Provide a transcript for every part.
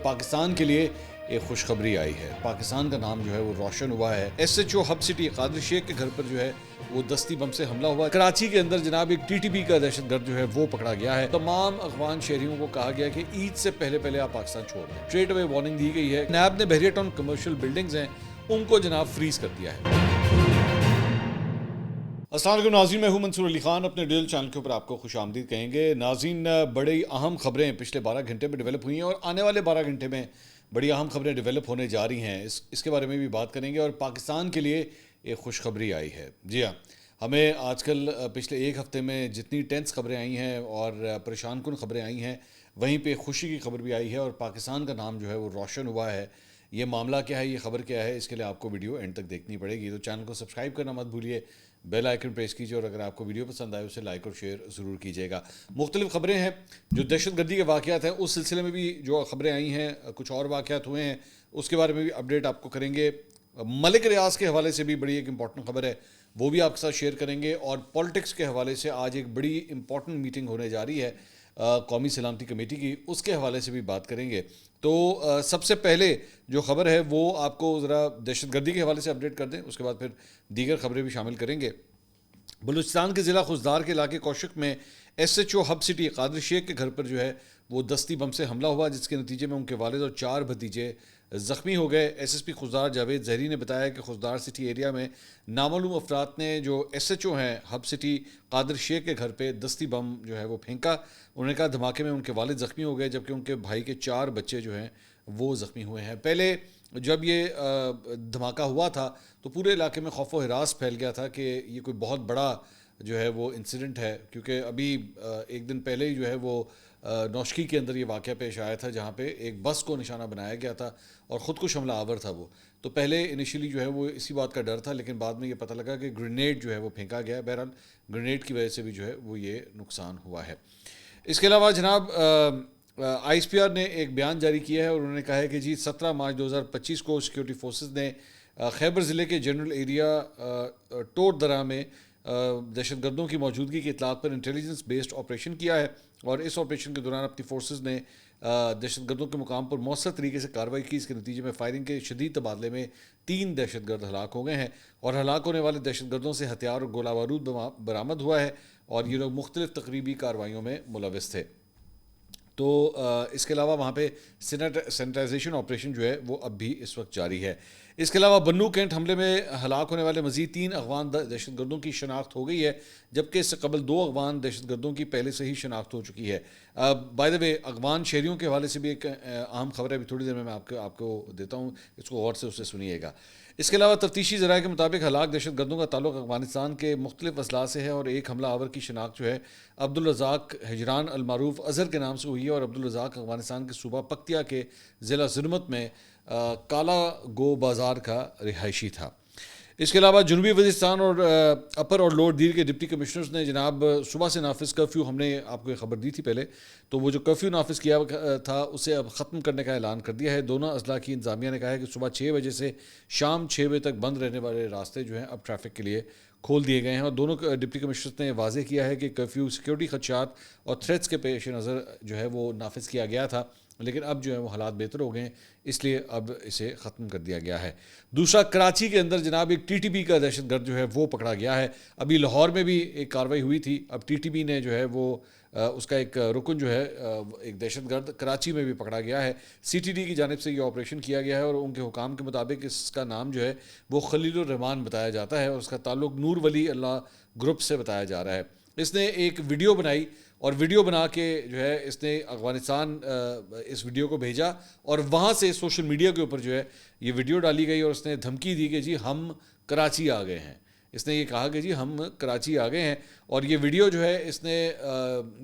پاکستان کے لیے ایک خوشخبری آئی ہے. پاکستان کا نام جو ہے وہ روشن ہوا ہے. S H O Hub city Qadir Sheikh کے گھر پر جو ہے وہ دستی بم سے حملہ ہوا. کراچی کے اندر جناب ایک ٹی ٹی پی کا دہشت گرد جو ہے وہ پکڑا گیا ہے. تمام افغان شہریوں کو کہا گیا کہ عید سے پہلے آپ پاکستان چھوڑ دیں. اسٹریٹ اوے وارننگ دی گئی ہے. نیب نے بحریہ ٹاؤن کمرشل بلڈنگز ہیں ان کو جناب فریز کر دیا ہے. السلام علیکم ناظرین، میں ہوں منصور علی خان. اپنے ڈیل چینل کے اوپر آپ کو خوش آمدید کہیں گے. ناظرین، بڑی اہم خبریں پچھلے 12 گھنٹے میں ڈیولپ ہوئی ہیں اور آنے والے 12 گھنٹے میں بڑی اہم خبریں ڈیولپ ہونے جا رہی ہیں. اس کے بارے میں بھی بات کریں گے. اور پاکستان کے لیے ایک خوشخبری آئی ہے. جی ہاں، ہمیں آج کل پچھلے ایک ہفتے میں جتنی ٹینس خبریں آئی ہیں اور پریشان کن خبریں آئی ہیں، وہیں پہ خوشی کی خبر بھی آئی ہے اور پاکستان کا نام جو ہے وہ روشن ہوا ہے. یہ معاملہ کیا ہے، یہ خبر کیا ہے، اس کے لیے آپ کو ویڈیو اینڈ تک دیکھنی پڑے گی. تو چینل کو سبسکرائب کرنا مت بھولیے، بیل آئیکن پریس کیجیے اور اگر آپ کو ویڈیو پسند آئے اسے لائک اور شیئر ضرور کیجیے گا. مختلف خبریں ہیں جو دہشت گردی کے واقعات ہیں، اس سلسلے میں بھی جو خبریں آئی ہیں، کچھ اور واقعات ہوئے ہیں اس کے بارے میں بھی اپڈیٹ آپ کو کریں گے. ملک ریاض کے حوالے سے بھی بڑی ایک امپورٹنٹ خبر ہے، وہ بھی آپ کے ساتھ شیئر کریں گے. اور پالیٹکس کے حوالے سے آج ایک بڑی امپورٹنٹ میٹنگ ہونے جا رہی ہے قومی سلامتی کمیٹی کی، اس کے حوالے سے بھی بات کریں گے. تو سب سے پہلے جو خبر ہے وہ آپ کو ذرا دہشت گردی کے حوالے سے اپڈیٹ کر دیں، اس کے بعد پھر دیگر خبریں بھی شامل کریں گے. بلوچستان کے ضلع خوزدار کے علاقے کوشک میں S H O Hub city Qadir Sheikh کے گھر پر جو ہے وہ دستی بم سے حملہ ہوا، جس کے نتیجے میں ان کے والد اور 4 بھتیجے زخمی ہو گئے. ایس ایس پی خوزدار جاوید زہری نے بتایا کہ خوزدار سٹی ایریا میں نامعلوم افراد نے جو ایس ایچ او ہیں ہب سٹی قادر شیخ کے گھر پہ دستی بم جو ہے وہ پھینکا. انہوں نے کہا دھماکے میں ان کے والد زخمی ہو گئے جبکہ ان کے بھائی کے 4 بچے جو ہیں وہ زخمی ہوئے ہیں. پہلے جب یہ دھماکہ ہوا تھا تو پورے علاقے میں خوف و ہراس پھیل گیا تھا کہ یہ کوئی بہت بڑا جو ہے وہ انسیڈنٹ ہے، کیونکہ ابھی ایک دن پہلے ہی جو ہے وہ نوشکی کے اندر یہ واقعہ پیش آیا تھا جہاں پہ ایک بس کو نشانہ بنایا گیا تھا اور خودکش حملہ آور تھا وہ. تو پہلے انیشلی جو ہے وہ اسی بات کا ڈر تھا، لیکن بعد میں یہ پتہ لگا کہ گرینیڈ جو ہے وہ پھینکا گیا. بہرحال گرینیڈ کی وجہ سے بھی جو ہے وہ یہ نقصان ہوا ہے. اس کے علاوہ جناب آئی ایس پی آر نے ایک بیان جاری کیا ہے اور انہوں نے کہا ہے کہ جی 17 مارچ 2025 کو سیکیورٹی فورسز نے خیبر ضلع کے جنرل ایریا ٹور درہ میں دہشت گردوں کی موجودگی کی اطلاعات پر انٹیلیجنس بیسڈ آپریشن کیا ہے اور اس آپریشن کے دوران اپنی فورسز نے دہشت گردوں کے مقام پر مؤثر طریقے سے کارروائی کی. اس کے نتیجے میں فائرنگ کے شدید تبادلے میں 3 دہشت گرد ہلاک ہو گئے ہیں اور ہلاک ہونے والے دہشت گردوں سے ہتھیار اور گولہ بارود برآمد ہوا ہے اور یہ لوگ مختلف تقریبی کارروائیوں میں ملوث تھے. تو اس کے علاوہ وہاں پہ سینیٹائزیشن آپریشن جو ہے وہ اب بھی اس وقت جاری ہے. اس کے علاوہ بنو کینٹ حملے میں ہلاک ہونے والے مزید 3 افغان دہشت گردوں کی شناخت ہو گئی ہے جبکہ اس سے قبل 2 افغان دہشت گردوں کی پہلے سے ہی شناخت ہو چکی ہے. بائی دا وے افغان شہریوں کے حوالے سے بھی ایک اہم خبر ہے، ابھی تھوڑی دیر میں آپ کو دیتا ہوں، اس کو غور سے اسے سنیے گا. اس کے علاوہ تفتیشی ذرائع کے مطابق ہلاک دہشت گردوں کا تعلق افغانستان کے مختلف اضلاع سے ہے اور ایک حملہ آور کی شناخت جو ہے عبدالرزاق ہجران المعروف اظہر کے نام سے ہوئی ہے اور عبدالرزاق افغانستان کے صوبہ پکتیا کے ضلع زرمت میں کالا گو بازار کا رہائشی تھا. اس کے علاوہ جنوبی وزیرستان اور اپر اور لوور دیر کے ڈپٹی کمشنرز نے جناب صبح سے نافذ کرفیو، ہم نے آپ کو یہ خبر دی تھی پہلے، تو وہ جو کرفیو نافذ کیا تھا اسے اب ختم کرنے کا اعلان کر دیا ہے. دونوں اضلاع کی انتظامیہ نے کہا ہے کہ صبح 6 بجے سے شام 6 بجے تک بند رہنے والے راستے جو ہیں اب ٹریفک کے لیے کھول دیے گئے ہیں اور دونوں ڈپٹی کمشنرز نے واضح کیا ہے کہ کرفیو سیکیورٹی خدشات اور تھریٹس کے پیش نظر جو ہے وہ نافذ کیا گیا تھا، لیکن اب جو ہے وہ حالات بہتر ہو گئے ہیں، اس لیے اب اسے ختم کر دیا گیا ہے. دوسرا، کراچی کے اندر جناب ایک ٹی ٹی پی کا دہشت گرد جو ہے وہ پکڑا گیا ہے. ابھی لاہور میں بھی ایک کارروائی ہوئی تھی، اب ٹی ٹی پی نے جو ہے وہ اس کا ایک رکن جو ہے ایک دہشت گرد کراچی میں بھی پکڑا گیا ہے. سی ٹی ڈی کی جانب سے یہ آپریشن کیا گیا ہے اور ان کے حکام کے مطابق اس کا نام جو ہے وہ خلیل الرحمان بتایا جاتا ہے اور اس کا تعلق نور ولی اللہ گروپ سے بتایا جا رہا ہے. اس نے ایک ویڈیو بنائی اور ویڈیو بنا کے جو ہے اس نے افغانستان اس ویڈیو کو بھیجا اور وہاں سے سوشل میڈیا کے اوپر جو ہے یہ ویڈیو ڈالی گئی اور اس نے دھمکی دی کہ جی ہم کراچی آ گئے ہیں. اس نے یہ کہا کہ جی ہم کراچی آ گئے ہیں اور یہ ویڈیو جو ہے اس نے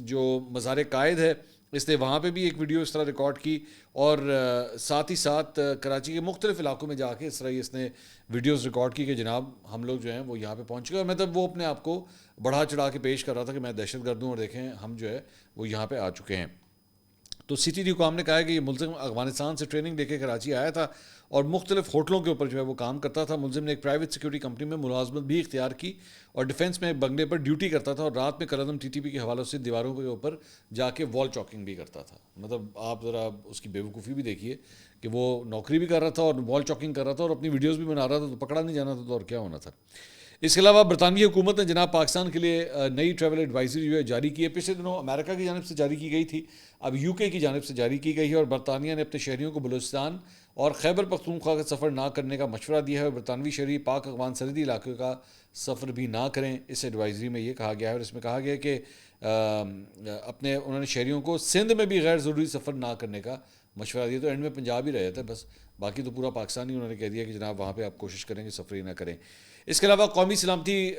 جو مزار قائد ہے اس نے وہاں پہ بھی ایک ویڈیو اس طرح ریکارڈ کی اور ساتھ ہی ساتھ کراچی کے مختلف علاقوں میں جا کے اس طرح ہی اس نے ویڈیوز ریکارڈ کی کہ جناب ہم لوگ جو ہیں وہ یہاں پہ پہنچ گئے. اور مطلب وہ اپنے آپ کو بڑھا چڑھا کے پیش کر رہا تھا کہ میں دہشت گرد ہوں اور دیکھیں ہم جو ہے وہ یہاں پہ آ چکے ہیں. تو سی ٹی ڈی حکام نے کہا ہے کہ یہ ملزم افغانستان سے ٹریننگ لے کے کراچی آیا تھا اور مختلف ہوٹلوں کے اوپر جو ہے وہ کام کرتا تھا. ملزم نے ایک پرائیویٹ سیکورٹی کمپنی میں ملازمت بھی اختیار کی اور ڈیفینس میں ایک بنگلے پر ڈیوٹی کرتا تھا اور رات میں کلعدم ٹی ٹی پی کے حوالوں سے دیواروں کے اوپر جا کے وال چاکنگ بھی کرتا تھا. مطلب آپ ذرا اس کی بیوقوفی بھی دیکھیے کہ وہ نوکری بھی کر رہا تھا اور وال چاکنگ کر رہا تھا اور اپنی ویڈیوز بھی بنا رہا تھا, تو پکڑا نہیں جانا تھا تو اور کیا ہونا تھا. اس کے علاوہ برطانوی حکومت نے جناب پاکستان کے لیے نئی ٹریول ایڈوائزری جو ہے جاری کی ہے. پچھلے دنوں امریکہ کی جانب سے جاری کی گئی تھی, اب یو کے کی جانب سے جاری کی گئی ہے, اور برطانیہ نے اپنے شہریوں کو بلوچستان اور خیبر پختونخوا کا سفر نہ کرنے کا مشورہ دیا ہے, اور برطانوی شہری پاک افغان سرحدی علاقے کا سفر بھی نہ کریں. اس ایڈوائزری میں یہ کہا گیا ہے, اور اس میں کہا گیا ہے کہ انہوں نے شہریوں کو سندھ میں بھی غیر ضروری سفر نہ کرنے کا مشورہ دیا. تو اینڈ میں پنجاب ہی رہے تھے بس, باقی تو پورا پاکستان ہی انہوں نے کہہ دیا کہ جناب وہاں پہ آپ کوشش کریں کہ سفر ہی نہ کریں. اس کے علاوہ قومی سلامتی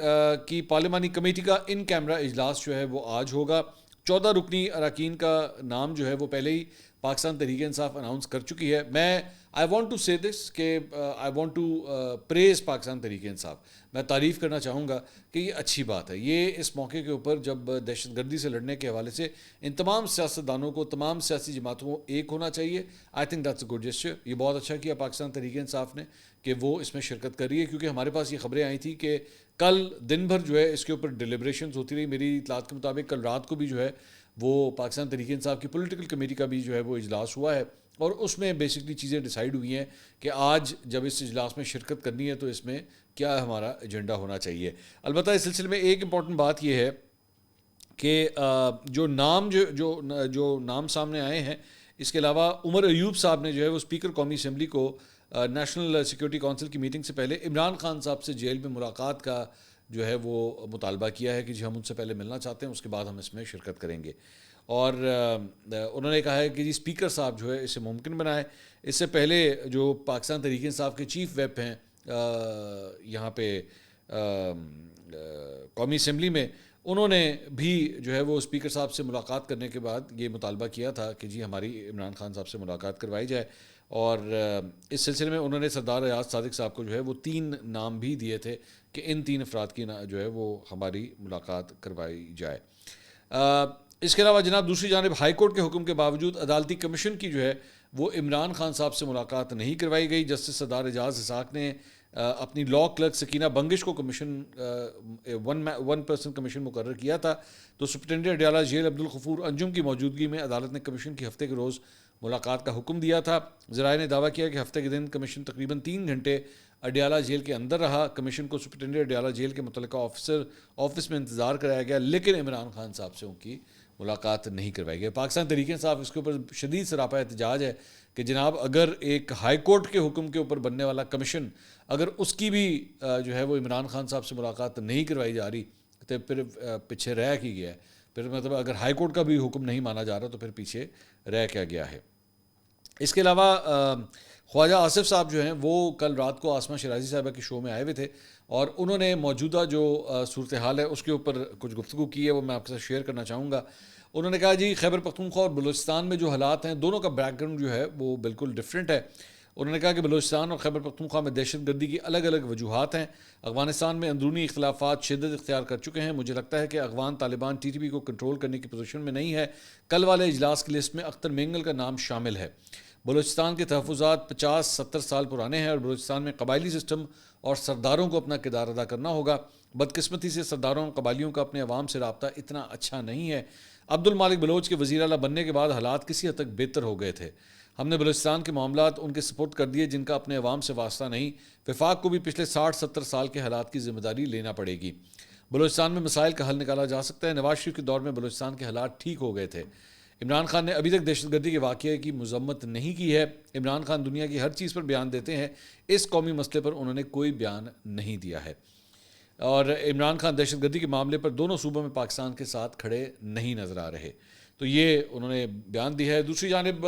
کی پارلیمانی کمیٹی کا ان کیمرہ اجلاس جو ہے وہ آج ہوگا. 14 رکنی اراکین کا نام جو ہے وہ پہلے ہی پاکستان تحریک انصاف اناؤنس کر چکی ہے. میں آئی وانٹ ٹو سے دس کہ I want to praise Pakistan Tehreek Insaf, میں تعریف کرنا چاہوں گا کہ یہ اچھی بات ہے. یہ اس موقع کے اوپر جب دہشت گردی سے لڑنے کے حوالے سے ان تمام سیاستدانوں کو, تمام سیاسی جماعتوں کو ایک ہونا چاہیے. I think that's a good gesture. یہ بہت اچھا کیا پاکستان تحریک انصاف نے کہ وہ اس میں شرکت کر رہی ہے, کیونکہ ہمارے پاس یہ خبریں آئی تھیں کہ کل دن بھر جو ہے اس کے اوپر ڈیلیبریشنز ہوتی رہی. میری اطلاعات کے مطابق کل رات کو بھی جو ہے وہ پاکستان تحریک انصاف کی پولیٹیکل کمیٹی کا بھی جو ہے وہ اجلاس ہوا ہے, اور اس میں بیسکلی چیزیں ڈیسائیڈ ہوئی ہیں کہ آج جب اس اجلاس میں شرکت کرنی ہے تو اس میں کیا ہمارا ایجنڈا ہونا چاہیے. البتہ اس سلسلے میں ایک امپورٹنٹ بات یہ ہے کہ جو نام سامنے آئے ہیں, اس کے علاوہ عمر ایوب صاحب نے جو ہے وہ اسپیکر قومی اسمبلی کو نیشنل سیکورٹی کونسل کی میٹنگ سے پہلے عمران خان صاحب سے جیل میں ملاقات کا جو ہے وہ مطالبہ کیا ہے کہ جی ہم ان سے پہلے ملنا چاہتے ہیں, اس کے بعد ہم اس میں شرکت کریں گے. اور انہوں نے کہا ہے کہ جی اسپیکر صاحب جو ہے اسے ممکن بنائے. اس سے پہلے جو پاکستان تحریک انصاف کے چیف ویپ ہیں یہاں پہ قومی اسمبلی میں, انہوں نے بھی جو ہے وہ اسپیکر صاحب سے ملاقات کرنے کے بعد یہ مطالبہ کیا تھا کہ جی ہماری عمران خان صاحب سے ملاقات کروائی جائے. اور اس سلسلے میں انہوں نے سردار ایاز صادق صاحب کو جو ہے وہ 3 نام بھی دیے تھے کہ ان 3 افراد کی جو ہے وہ ہماری ملاقات کروائی جائے. اس کے علاوہ جناب دوسری جانب ہائی کورٹ کے حکم کے باوجود عدالتی کمیشن کی جو ہے وہ عمران خان صاحب سے ملاقات نہیں کروائی گئی. جسٹس سردار اعجاز اسحاق نے اپنی لاء کلرک سکینہ بنگش کو کمیشن 1 پرسن کمیشن مقرر کیا تھا. تو سپرنٹینڈنٹ اڈیالہ جیل عبدالغفور انجم کی موجودگی میں عدالت نے کمیشن کی ہفتے کے روز ملاقات کا حکم دیا تھا. ذرائع نے دعویٰ کیا کہ ہفتے کے دن کمیشن تقریباً 3 گھنٹے اڈیالہ جیل کے اندر رہا. کمیشن کو سپرنٹینڈنٹ اڈیالہ جیل کے متعلقہ آفس میں انتظار کرایا گیا, لیکن عمران خان صاحب سے ان کی ملاقات نہیں کروائی گئی. پاکستان تحریک انصاف اس کے اوپر شدید سراپا احتجاج ہے کہ جناب اگر ایک ہائی کورٹ کے حکم کے اوپر بننے والا کمیشن, اگر اس کی بھی جو ہے وہ عمران خان صاحب سے ملاقات نہیں کروائی جا رہی تو پھر پیچھے رہ کی گیا ہے. پھر مطلب اگر ہائی کورٹ کا بھی حکم نہیں مانا جا رہا تو پھر پیچھے رہ کیا گیا ہے. اس کے علاوہ خواجہ آصف صاحب جو ہیں وہ کل رات کو آسمہ شیرازی صاحبہ کے شو میں آئے ہوئے تھے, اور انہوں نے موجودہ جو صورتحال ہے اس کے اوپر کچھ گفتگو کی ہے, وہ میں آپ کے ساتھ شیئر کرنا چاہوں گا. انہوں نے کہا جی خیبر پختونخوا اور بلوچستان میں جو حالات ہیں دونوں کا بیک گراؤنڈ جو ہے وہ بالکل ڈفرینٹ ہے. انہوں نے کہا کہ بلوچستان اور خیبر پختونخوا میں دہشت گردی کی الگ الگ وجوہات ہیں. افغانستان میں اندرونی اختلافات شدت اختیار کر چکے ہیں. مجھے لگتا ہے کہ Afghan Taliban T T P کو کنٹرول کرنے کی پوزیشن میں نہیں ہے. کل والے اجلاس کی لسٹ میں اختر مینگل کا نام شامل ہے. بلوچستان کے تحفظات 50-70 سال پرانے ہیں اور بلوچستان میں قبائلی سسٹم اور سرداروں کو اپنا کردار ادا کرنا ہوگا. بدقسمتی سے سرداروں اور قبائلیوں کا اپنے عوام سے رابطہ اتنا اچھا نہیں ہے. عبد المالک بلوچ کے وزیر اعلیٰ بننے کے بعد حالات کسی حد تک بہتر ہو گئے تھے. ہم نے بلوچستان کے معاملات ان کے سپورٹ کر دیے جن کا اپنے عوام سے واسطہ نہیں. وفاق کو بھی پچھلے 60-70 سال کے حالات کی ذمہ داری لینا پڑے گی. بلوچستان میں مسائل کا حل نکالا جا سکتا ہے. نواز شریف کے دور میں بلوچستان کے حالات ٹھیک ہو گئے تھے. عمران خان نے ابھی تک دہشت گردی کے واقعے کی مذمت نہیں کی ہے. عمران خان دنیا کی ہر چیز پر بیان دیتے ہیں, اس قومی مسئلے پر انہوں نے کوئی بیان نہیں دیا ہے. اور عمران خان دہشت گردی کے معاملے پر دونوں صوبوں میں پاکستان کے ساتھ کھڑے نہیں نظر آ رہے. تو یہ انہوں نے بیان دی ہے. دوسری جانب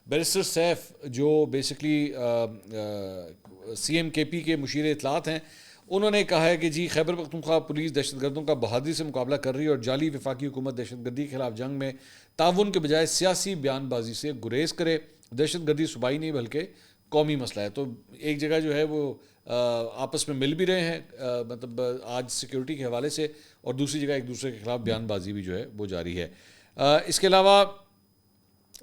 بیرسٹر سیف جو بیسکلی سی ایم کے پی کے مشیر اطلاعات ہیں, انہوں نے کہا ہے کہ جی خیبر پختونخوا پولیس دہشت گردوں کا بہادری سے مقابلہ کر رہی ہے اور جعلی وفاقی حکومت دہشت گردی کے خلاف جنگ میں تعاون کے بجائے سیاسی بیان بازی سے گریز کرے. دہشت گردی صوبائی نہیں بلکہ قومی مسئلہ ہے. تو ایک جگہ جو ہے وہ آپس میں مل بھی رہے ہیں مطلب آج سیکیورٹی کے حوالے سے, اور دوسری جگہ ایک دوسرے کے خلاف بیان بازی بھی جو ہے وہ جاری ہے. اس کے علاوہ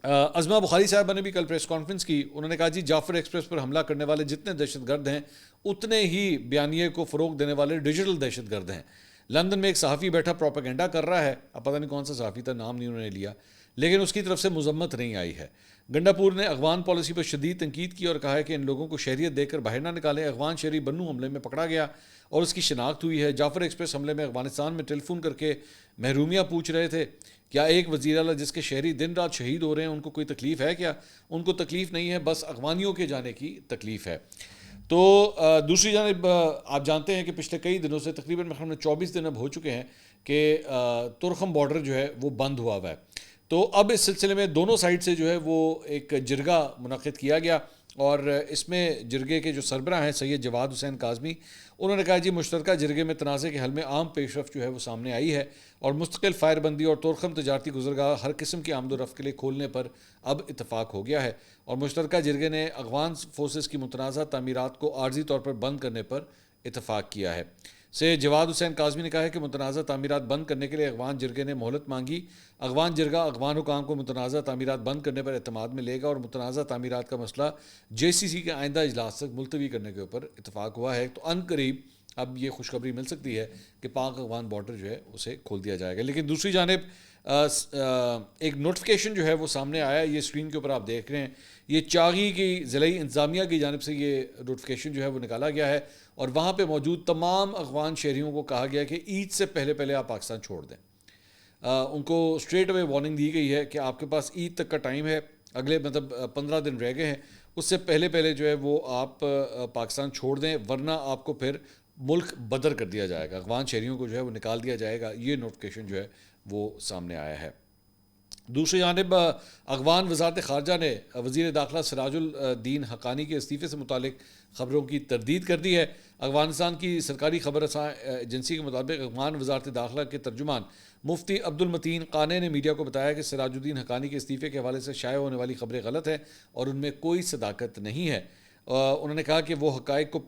ازما بخاری صاحبہ نے بھی کل پریس کانفرنس کی. انہوں نے کہا جی جعفر ایکسپریس پر حملہ کرنے والے جتنے دہشت گرد ہیں اتنے ہی بیانیے کو فروغ دینے والے ڈیجیٹل دہشت گرد ہیں. لندن میں ایک صحافی بیٹھا پروپیگنڈا کر رہا ہے, اب پتہ نہیں کون سا صحافی تھا, نام نہیں انہوں نے لیا, لیکن اس کی طرف سے مذمت نہیں آئی ہے. گنڈاپور نے اغوان پالیسی پر شدید تنقید کی اور کہا ہے کہ ان لوگوں کو شہریت دے کر باہر نہ نکالیں. اغوان شہری بنو حملے میں پکڑا گیا اور اس کی شناخت ہوئی ہے. جعفر ایکسپریس حملے میں افغانستان میں ٹیلی فون کر کے محرومیاں پوچھ رہے تھے. کیا ایک وزیر اعلیٰ جس کے شہری دن رات شہید ہو رہے ہیں ان کو کوئی تکلیف ہے کیا؟ ان کو تکلیف نہیں ہے, بس اغوانیوں کے جانے کی تکلیف ہے. تو دوسری جانب آپ جانتے ہیں کہ پچھلے کئی دنوں سے تقریباً 24 دن اب ہو چکے ہیں کہ ترخم بارڈر جو ہے وہ بند ہوا ہوا ہے. تو اب اس سلسلے میں دونوں سائڈ سے جو ہے وہ ایک جرگہ منعقد کیا گیا اور اس میں جرگے کے جو سربراہ ہیں سید جواد حسین کاظمی, انہوں نے کہا جی مشترکہ جرگے میں تنازع کے حل میں عام پیش رفت جو ہے وہ سامنے آئی ہے اور مستقل فائر بندی اور تورخم تجارتی گزرگاہ ہر قسم کی آمد و رفت کے لیے کھولنے پر اب اتفاق ہو گیا ہے. اور مشترکہ جرگے نے افغان فورسز کی متنازع تعمیرات کو عارضی طور پر بند کرنے پر اتفاق کیا ہے. سے جواد حسین کاظمی نے کہا ہے کہ متنازع تعمیرات بند کرنے کے لیے افغان جرگے نے مہلت مانگی. افغان جرگہ افغان حکام کو متنازع تعمیرات بند کرنے پر اعتماد میں لے گا اور متنازع تعمیرات کا مسئلہ JCC کے آئندہ اجلاس تک ملتوی کرنے کے اوپر اتفاق ہوا ہے. تو عنقریب اب یہ خوشخبری مل سکتی ہے کہ پاک افغان بارڈر جو ہے اسے کھول دیا جائے گا. لیکن دوسری جانب ایک نوٹیفیکیشن جو ہے وہ سامنے آیا, یہ اسکرین کے اوپر آپ دیکھ رہے ہیں, یہ چاغی کی ضلعی انتظامیہ کی جانب سے یہ نوٹیفیکیشن جو ہے وہ نکالا گیا ہے اور وہاں پہ موجود تمام افغان شہریوں کو کہا گیا کہ عید سے پہلے آپ پاکستان چھوڑ دیں. ان کو اسٹریٹ اوے وارننگ دی گئی ہے کہ آپ کے پاس عید تک کا ٹائم ہے, اگلے 15 دن رہ گئے ہیں, اس سے پہلے جو ہے وہ آپ پاکستان چھوڑ دیں ورنہ آپ کو پھر ملک بدر کر دیا جائے گا, افغان شہریوں کو جو ہے وہ نکال دیا جائے گا. یہ نوٹیفیکیشن جو ہے وہ سامنے آیا ہے. دوسری جانب افغان وزارت خارجہ نے وزیر داخلہ سراج الدین حقانی کے استعفے سے متعلق خبروں کی تردید کر دی ہے. افغانستان کی سرکاری خبر رساں ایجنسی کے مطابق افغان وزارت داخلہ کے ترجمان مفتی عبدالمتین قانع نے میڈیا کو بتایا کہ سراج الدین حقانی کے استعفے کے حوالے سے شائع ہونے والی خبریں غلط ہیں اور ان میں کوئی صداقت نہیں ہے. انہوں نے کہا کہ وہ حقائق کو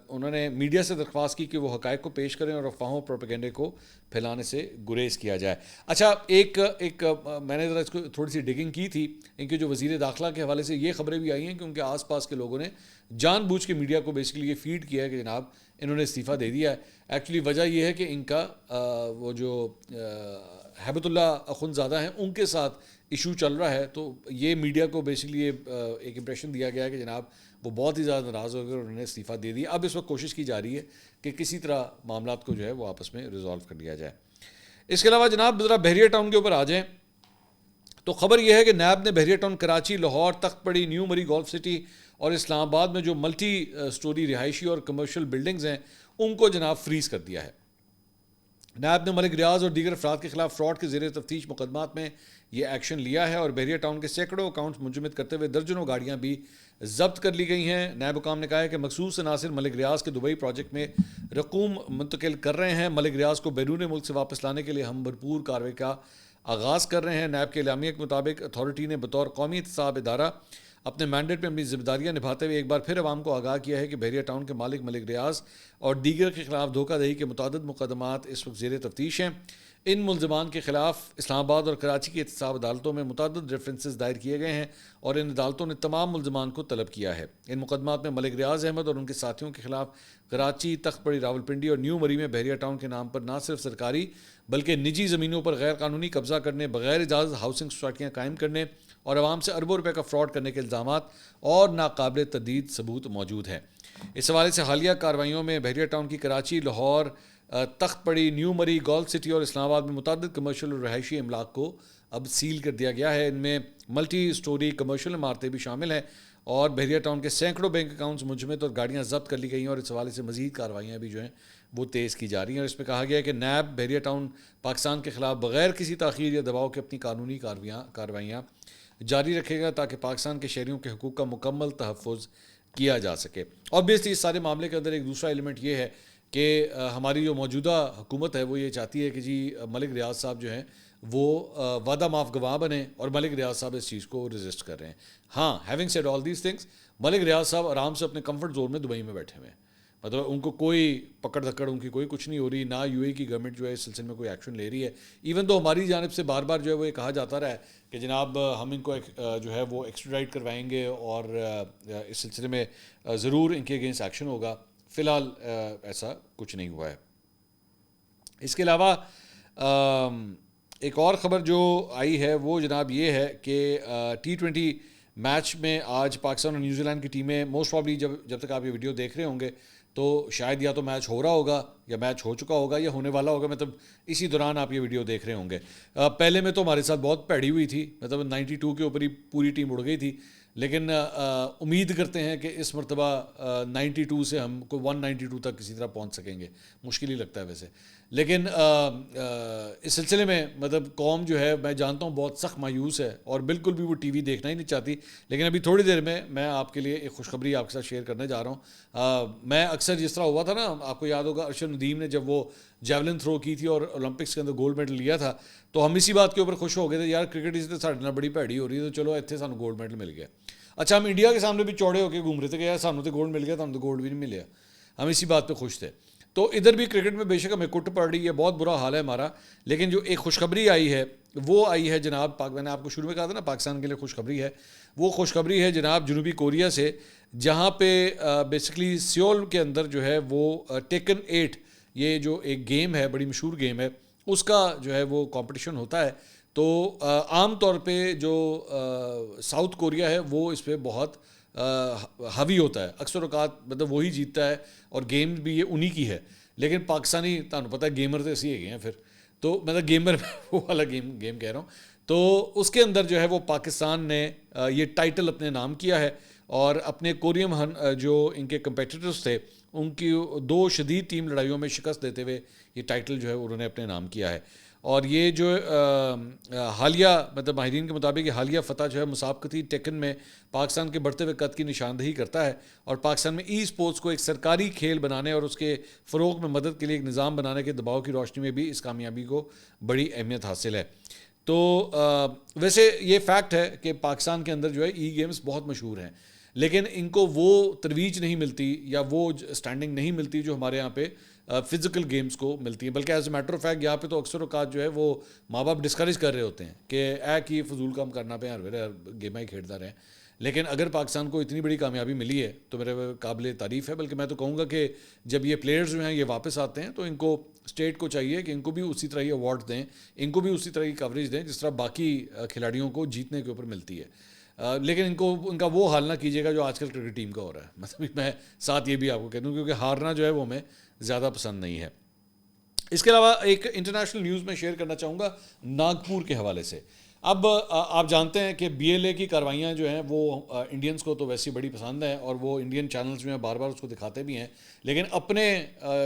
انہوں نے میڈیا سے درخواست کی کہ وہ حقائق کو پیش کریں اور افواہوں پروپیگنڈے کو پھیلانے سے گریز کیا جائے. اچھا ایک میں نے ذرا اس کو تھوڑی سی ڈگنگ کی تھی, ان کے جو وزیر داخلہ کے حوالے سے یہ خبریں بھی آئی ہیں کہ ان کے آس پاس کے لوگوں نے جان بوجھ کے میڈیا کو بیسکلی یہ فیڈ کیا ہے کہ جناب انہوں نے استعفیٰ دے دیا ہے. ایکچولی وجہ یہ ہے کہ ان کا وہ جو ہیبت اللہ اخندزادہ ہیں ان کے ساتھ ایشو چل رہا ہے, تو یہ میڈیا کو بیسکلی ایک امپریشن دیا گیا ہے کہ جناب وہ بہت ہی زیادہ ناراض ہو گئے اور انہوں نے استعفیٰ دے دیا. اب اس وقت کوشش کی جا رہی ہے کہ کسی طرح معاملات کو جو ہے وہ آپس میں ریزالو کر لیا جائے. اس کے علاوہ جناب ذرا بحریہ ٹاؤن کے اوپر آ جائیں تو خبر یہ ہے کہ نیب نے بحریہ ٹاؤن کراچی, لاہور, تخت پڑی, نیو مری گولف سٹی اور اسلام آباد میں جو ملٹی سٹوری رہائشی اور کمرشل بلڈنگز ہیں ان کو جناب فریز کر دیا ہے. نیب نے ملک ریاض اور دیگر افراد کے خلاف فراڈ کے زیر تفتیش مقدمات میں یہ ایکشن لیا ہے اور بحریہ ٹاؤن کے سینکڑوں اکاؤنٹس منجمد کرتے ہوئے درجنوں گاڑیاں بھی ضبط کر لی گئی ہیں. نیب حکام نے کہا ہے کہ مخصوص عناصر ملک ریاض کے دبئی پروجیکٹ میں رقوم منتقل کر رہے ہیں. ملک ریاض کو بیرون ملک سے واپس لانے کے لیے ہم بھرپور کارروائی کا آغاز کر رہے ہیں. نیب کے اعلامیہ کے مطابق اتھارٹی نے بطور قومی احتساب ادارہ اپنے مینڈیٹ میں اپنی ذمہ داریاں نبھاتے ہوئے ایک بار پھر عوام کو آگاہ کیا ہے کہ بحریہ ٹاؤن کے مالک ملک ریاض اور دیگر کے خلاف دھوکہ دہی کے متعدد مقدمات اس وقت زیر تفتیش ہیں. ان ملزمان کے خلاف اسلام آباد اور کراچی کی احتساب عدالتوں میں متعدد ریفرنسز دائر کیے گئے ہیں اور ان عدالتوں نے تمام ملزمان کو طلب کیا ہے. ان مقدمات میں ملک ریاض احمد اور ان کے ساتھیوں کے خلاف کراچی, تخت پڑی, راولپنڈی اور نیو مری میں بحریہ ٹاؤن کے نام پر نہ صرف سرکاری بلکہ نجی زمینوں پر غیر قانونی قبضہ کرنے, بغیر اجازت ہاؤسنگ سوسائٹیاں قائم کرنے اور عوام سے اربوں روپے کا فراڈ کرنے کے الزامات اور ناقابل تردید ثبوت موجود ہیں. اس حوالے سے حالیہ کارروائیوں میں بحریہ ٹاؤن کی کراچی, لاہور, تخت پڑی, نیو مری, گولف سٹی اور اسلام آباد میں متعدد کمرشل اور رہائشی املاک کو اب سیل کر دیا گیا ہے. ان میں ملٹی سٹوری کمرشل عمارتیں بھی شامل ہیں اور بحریہ ٹاؤن کے سینکڑوں بینک اکاؤنٹس منجمد اور گاڑیاں ضبط کر لی گئی ہیں اور اس حوالے سے مزید کارروائیاں بھی جو ہیں وہ تیز کی جا رہی ہیں. اور اس میں کہا گیا ہے کہ نیب بحریہ ٹاؤن پاکستان کے خلاف بغیر کسی تاخیر یا دباؤ کے اپنی قانونی کارروائیاں جاری رکھے گا تاکہ پاکستان کے شہریوں کے حقوق کا مکمل تحفظ کیا جا سکے. اوبیسلی اس سارے معاملے کے اندر ایک دوسرا ایلیمنٹ یہ ہے کہ ہماری جو موجودہ حکومت ہے وہ یہ چاہتی ہے کہ جی ملک ریاض صاحب جو ہیں وہ وعدہ معاف گواہ بنیں اور ملک ریاض صاحب اس چیز کو ریزسٹ کر رہے ہیں. ہاں, having said all these things, Malik Riaz صاحب آرام سے اپنے کمفرٹ زون میں دبئی میں بیٹھے ہوئے ہیں, مطلب ان کو کوئی پکڑ دھکڑ ان کی کوئی کچھ نہیں ہو رہی، نہ یو اے کی گورنمنٹ جو ہے اس سلسلے میں کوئی ایکشن لے رہی ہے، ایون تو ہماری جانب سے بار بار جو ہے وہ یہ کہا جاتا رہا ہے کہ جناب ہم ان کو جو ہے وہ ایکسٹریڈائٹ کروائیں گے اور اس سلسلے میں ضرور ان کے اگینسٹ ایکشن ہوگا. فی الحال ایسا کچھ نہیں ہوا ہے. اس کے علاوہ ایک اور خبر جو آئی ہے وہ جناب یہ ہے کہ T20 میچ میں آج پاکستان اور نیوزی لینڈ کی ٹیمیں موسٹ پرابلی جب تک آپ یہ ویڈیو دیکھ رہے ہوں گے تو شاید یا تو میچ ہو رہا ہوگا یا میچ ہو چکا ہوگا یا ہونے والا ہوگا، مطلب اسی دوران آپ یہ ویڈیو دیکھ رہے ہوں گے. پہلے میں تو ہمارے ساتھ بہت پیڑی ہوئی تھی، مطلب 92 کے اوپر ہی پوری ٹیم اڑ گئی تھی، لیکن امید کرتے ہیں کہ اس مرتبہ 92 سے ہم کوئی 192 تک کسی طرح پہنچ سکیں گے. مشکل ہی لگتا ہے ویسے، لیکن اس سلسلے میں مطلب قوم جو ہے میں جانتا ہوں بہت سخت مایوس ہے اور بالکل بھی وہ ٹی وی دیکھنا ہی نہیں چاہتی. لیکن ابھی تھوڑی دیر میں آپ کے لیے ایک خوشخبری آپ کے ساتھ شیئر کرنے جا رہا ہوں. میں اکثر جس طرح ہوا تھا نا، آپ کو یاد ہوگا ارشد ندیم نے جب وہ جیولن تھرو کی تھی اور اولمپکس کے اندر گولڈ میڈل لیا تھا، تو ہم اسی بات کے اوپر خوش ہو گئے تھے یار کرکٹ اس سے ساڈے نال بڑی بھیڑی ہو رہی ہے، تو چلو اتنے سانوں گولڈ میڈل مل گیا. اچھا ہم انڈیا کے سامنے بھی چوڑے ہو کے گھوم رہے تھے کہ یار سانوں تو گولڈ مل گیا، تو گولڈ بھی نہیں ملیا. ہم اسی بات پہ خوش تھے. تو ادھر بھی کرکٹ میں بے شک ہمیں کٹ پڑ رہی ہے، بہت برا حال ہے ہمارا. لیکن جو ایک خوشخبری آئی ہے وہ آئی ہے جناب میں نے آپ کو شروع میں کہا تھا نا پاکستان کے لیے خوشخبری ہے. وہ خوشخبری ہے جناب جنوبی کوریا سے، جہاں پہ بیسکلی سیول کے اندر جو ہے وہ ٹیکن 8 یہ جو ایک گیم ہے، بڑی مشہور گیم ہے، اس کا جو ہے وہ کمپٹیشن ہوتا ہے. تو عام طور پہ جو ساؤتھ کوریا ہے وہ اس پہ بہت حاوی ہوتا ہے، اکثر اوقات مطلب وہی جیتتا ہے اور گیم بھی یہ انہی کی ہے. لیکن پاکستانی تمہیں پتہ ہے گیمر تو ایسے ہی ہیں پھر، تو مطلب گیمر وہ والا گیم کہہ رہا ہوں. تو اس کے اندر جو ہے وہ پاکستان نے یہ ٹائٹل اپنے نام کیا ہے اور اپنے کوریم جو ان کے کمپیٹیٹرز تھے ان کی 2 شدید ٹیم لڑائیوں میں شکست دیتے ہوئے یہ ٹائٹل جو ہے انہوں نے اپنے نام کیا ہے. اور یہ جو حالیہ مطلب ماہرین کے مطابق یہ حالیہ فتح جو ہے مسابقتی ٹیکن میں پاکستان کے بڑھتے ہوئے قد کی نشاندہی کرتا ہے اور پاکستان میں ای اسپورٹس کو ایک سرکاری کھیل بنانے اور اس کے فروغ میں مدد کے لیے ایک نظام بنانے کے دباؤ کی روشنی میں بھی اس کامیابی کو بڑی اہمیت حاصل ہے. تو ویسے یہ فیکٹ ہے کہ پاکستان کے اندر جو ہے ای گیمز بہت مشہور ہیں، لیکن ان کو وہ ترویج نہیں ملتی یا وہ اسٹینڈنگ نہیں ملتی جو ہمارے یہاں پہ فزیکل گیمز کو ملتی ہیں. بلکہ as a matter of fact یہاں پہ تو اکثر اوقات جو ہے وہ ماں باپ ڈسکریج کر رہے ہوتے ہیں کہ کی فضول کام کرنا پہ ہر ویلے گیمیں ہی کھیلتا رہیں. لیکن اگر پاکستان کو اتنی بڑی کامیابی ملی ہے تو میرے قابل تعریف ہے. بلکہ میں تو کہوں گا کہ جب یہ پلیئرز جو ہیں یہ واپس آتے ہیں تو ان کو اسٹیٹ کو چاہیے کہ ان کو بھی اسی طرح ہی ایوارڈ دیں، ان کو بھی اسی طرح کی کوریج دیں جس طرح باقی کھلاڑیوں کو جیتنے کے اوپر ملتی ہے. لیکن ان کا وہ حال نہ کیجیے گا جو آج کل کرکٹ ٹیم کا ہو رہا ہے. مطلب میں ساتھ یہ بھی آپ کو کہہ دوں کیونکہ ہارنا جو ہے وہ ہمیں زیادہ پسند نہیں ہے. اس کے علاوہ ایک انٹرنیشنل نیوز میں شیئر کرنا چاہوں گا ناگپور کے حوالے سے. اب آپ جانتے ہیں کہ BLA کی کاروائیاں جو ہیں وہ انڈینز کو تو ویسی بڑی پسند ہیں اور وہ انڈین چینلز جو ہیں بار بار اس کو دکھاتے بھی ہیں. لیکن اپنے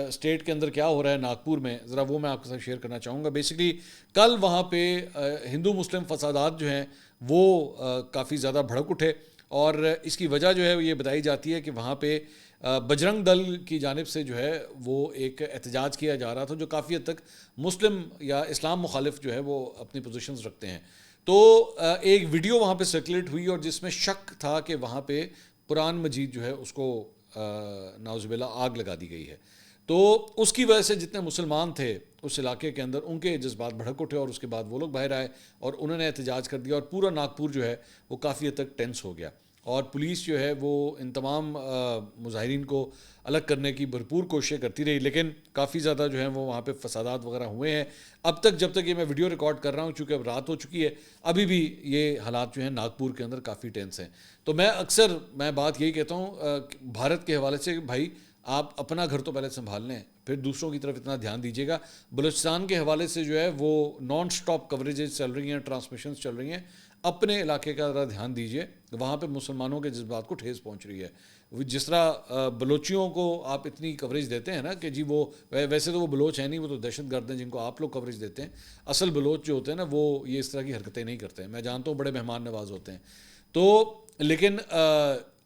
اسٹیٹ کے اندر کیا ہو رہا ہے ناگپور میں ذرا وہ میں آپ کے ساتھ شیئر کرنا چاہوں گا. بیسکلی کل وہاں پہ ہندو مسلم فسادات جو ہیں وہ کافی زیادہ بھڑک اٹھے اور اس کی وجہ جو ہے یہ بتائی جاتی ہے کہ وہاں پہ بجرنگ دل کی جانب سے جو ہے وہ ایک احتجاج کیا جا رہا تھا جو کافی حد تک مسلم یا اسلام مخالف جو ہے وہ اپنی پوزیشنز رکھتے ہیں. تو ایک ویڈیو وہاں پہ سرکولیٹ ہوئی اور جس میں شک تھا کہ وہاں پہ قرآن مجید جو ہے اس کو نعوذ باللہ آگ لگا دی گئی ہے. تو اس کی وجہ سے جتنے مسلمان تھے اس علاقے کے اندر ان کے جذبات بھڑک اٹھے اور اس کے بعد وہ لوگ باہر آئے اور انہوں نے احتجاج کر دیا اور پورا ناگپور جو ہے وہ کافی حد تک ٹینس ہو گیا. اور پولیس جو ہے وہ ان تمام مظاہرین کو الگ کرنے کی بھرپور کوششیں کرتی رہی، لیکن کافی زیادہ جو ہیں وہ وہاں پہ فسادات وغیرہ ہوئے ہیں. اب تک جب تک یہ میں ویڈیو ریکارڈ کر رہا ہوں چونکہ اب رات ہو چکی ہے ابھی بھی یہ حالات جو ہیں ناگپور کے اندر کافی ٹینس ہیں. تو میں بات یہی کہتا ہوں بھارت کے حوالے سے کہ بھائی آپ اپنا گھر تو پہلے سنبھال لیں پھر دوسروں کی طرف اتنا دھیان دیجیے گا. بلوچستان کے حوالے سے جو ہے وہ نان سٹاپ کوریجز چل رہی ہیں، ٹرانسمیشنز چل رہی ہیں. اپنے علاقے کا ذرا دھیان دیجیے، وہاں پہ مسلمانوں کے جذبات کو ٹھیس پہنچ رہی ہے. جس طرح بلوچیوں کو آپ اتنی کوریج دیتے ہیں نا کہ جی وہ ویسے تو وہ بلوچ ہیں نہیں، وہ تو دہشت گرد ہیں جن کو آپ لوگ کوریج دیتے ہیں. اصل بلوچ جو ہوتے ہیں نا وہ یہ اس طرح کی حرکتیں نہیں کرتے ہیں. میں جانتا ہوں بڑے مہمان نواز ہوتے ہیں تو، لیکن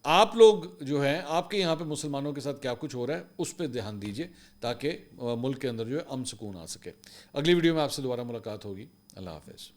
آپ لوگ جو ہیں آپ کے یہاں پہ مسلمانوں کے ساتھ کیا کچھ ہو رہا ہے اس پہ دھیان دیجیے تاکہ ملک کے اندر جو ہے امن سکون آ سکے. اگلی ویڈیو میں آپ سے دوبارہ ملاقات ہوگی. اللہ حافظ.